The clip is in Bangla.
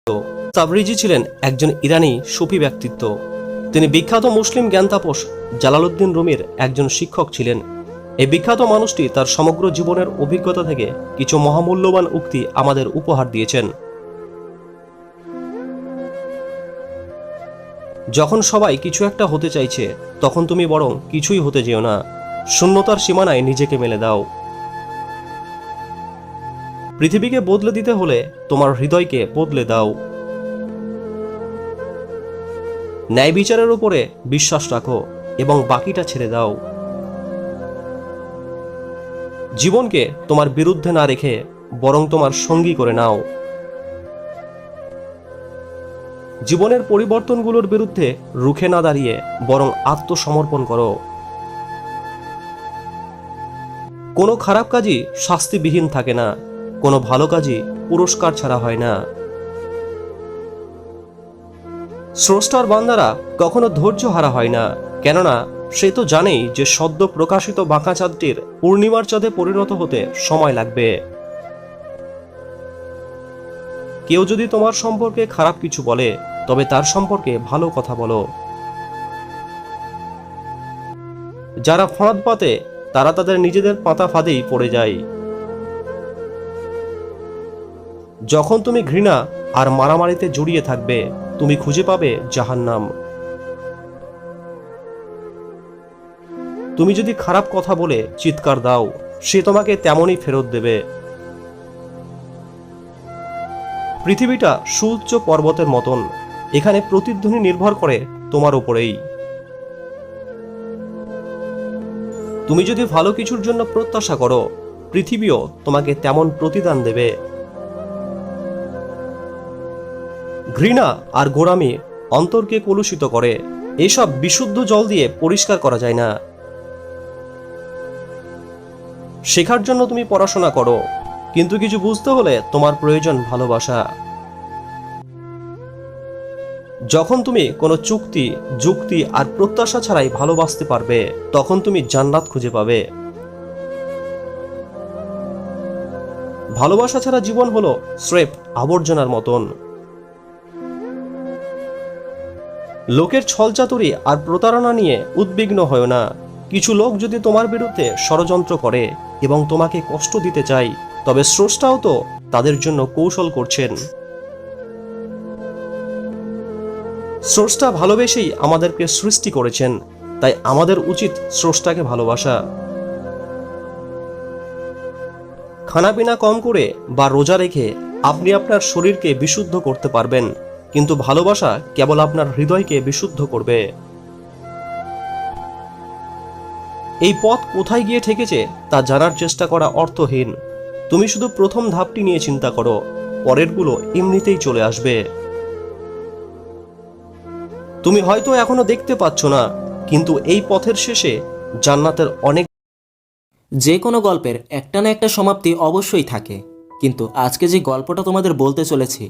তাবরিজি ছিলেন একজন ইরানি সুফি ব্যক্তিত্ব। তিনি বিখ্যাত মুসলিম জ্ঞানতাপস জালালউদ্দিন রুমির একজন শিক্ষক ছিলেন। এই বিখ্যাত মানুষটি তার সমগ্র জীবনের অভিজ্ঞতা থেকে কিছু মহামূল্যবান উক্তি আমাদের উপহার দিয়েছেন। যখন সবাই কিছু একটা হতে চাইছে, তখন তুমি বরং কিছুই হতে যেও না, শূন্যতার সীমানায় নিজেকে মেলে দাও। পৃথিবীকে বদলে দিতে হলে তোমার হৃদয়কে বদলে দাও। ন্যায় বিচারের উপরে বিশ্বাস রাখো এবং বাকিটা ছেড়ে দাও। জীবনকে তোমার বিরুদ্ধে না রেখে বরং তোমার সঙ্গী করে নাও। জীবনের পরিবর্তনগুলোর বিরুদ্ধে রুখে না দাঁড়িয়ে বরং আত্মসমর্পণ করো। কোনো খারাপ কাজই শাস্তিবিহীন থাকে না, কোনো ভালো কাজই পুরস্কার ছাড়া হয় না। স্রষ্টার বান্দারা কখনো ধৈর্য হারা হয় না, কেননা সে তো জানেই যে সদ্য প্রকাশিত বাঁকা চাঁদটির পূর্ণিমার চাঁদে পরিণত হতে সময় লাগবে। কেউ যদি তোমার সম্পর্কে খারাপ কিছু বলে, তবে তার সম্পর্কে ভালো কথা বলো। যারা ফাঁদ পাতে তারা তাদের নিজেদের পাতা ফাঁদেই পড়ে যায়। যখন তুমি ঘৃণা আর মারামারিতে জড়িয়ে থাকবে, তুমি খুঁজে পাবে জাহান্নাম। তুমি যদি খারাপ কথা বলে চিৎকার দাও, সে তোমাকে তেমনই ফেরত দেবে। পৃথিবীটা সুউচ্চ পর্বতের মতন, এখানে প্রতিধ্বনি নির্ভর করে তোমার উপরেই। তুমি যদি ভালো কিছুর জন্য প্রত্যাশা করো, পৃথিবীও তোমাকে তেমন প্রতিদান দেবে। ঘৃণা আর গোঁড়ামি অন্তরকে কলুষিত করে, এসব বিশুদ্ধ জল দিয়ে পরিষ্কার করা যায় না। শেখার জন্য তুমি পড়াশোনা করো, কিন্তু কিছু বুঝতে হলে তোমার প্রয়োজন ভালোবাসা। যখন তুমি কোনো চুক্তি, যুক্তি আর প্রত্যাশা ছাড়াই ভালোবাসতে পারবে, তখন তুমি জান্নাত খুঁজে পাবে। ভালোবাসা ছাড়া জীবন হলো স্রেফ আবর্জনার মতন। লোকের ছলচাতুরি আর প্রতারণা নিয়ে উদ্বিগ্ন হয় না। কিছু লোক যদি তোমার বিরুদ্ধে ষড়যন্ত্র করে এবং তোমাকে কষ্ট দিতে চায়, তবে স্রষ্টাও তো তাদের জন্য কৌশল করছেন। স্রষ্টা ভালোবেসেই আমাদেরকে সৃষ্টি করেছেন, তাই আমাদের উচিত স্রষ্টাকে ভালোবাসা। খানাপিনা কম করে বা রোজা রেখে আপনি আপনার শরীরকে বিশুদ্ধ করতে পারবেন, কিন্তু ভালোবাসা কেবল আপনার হৃদয়কে বিশুদ্ধ করবে। এই পথ কোথায় গিয়ে ঠেকেছে তা জানার চেষ্টা করা অর্থহীন। তুমি শুধু প্রথম ধাপটি নিয়ে চিন্তা করো, পরেরগুলো এমনিতেই চলে আসবে। তুমি হয়তো এখনো দেখতে পাচ্ছ না, কিন্তু এই পথের শেষে জান্নাতের অনেক। যে কোনো গল্পের একটা না একটা সমাপ্তি অবশ্যই থাকে, কিন্তু আজকে যে গল্পটা তোমাদের বলতে চলেছি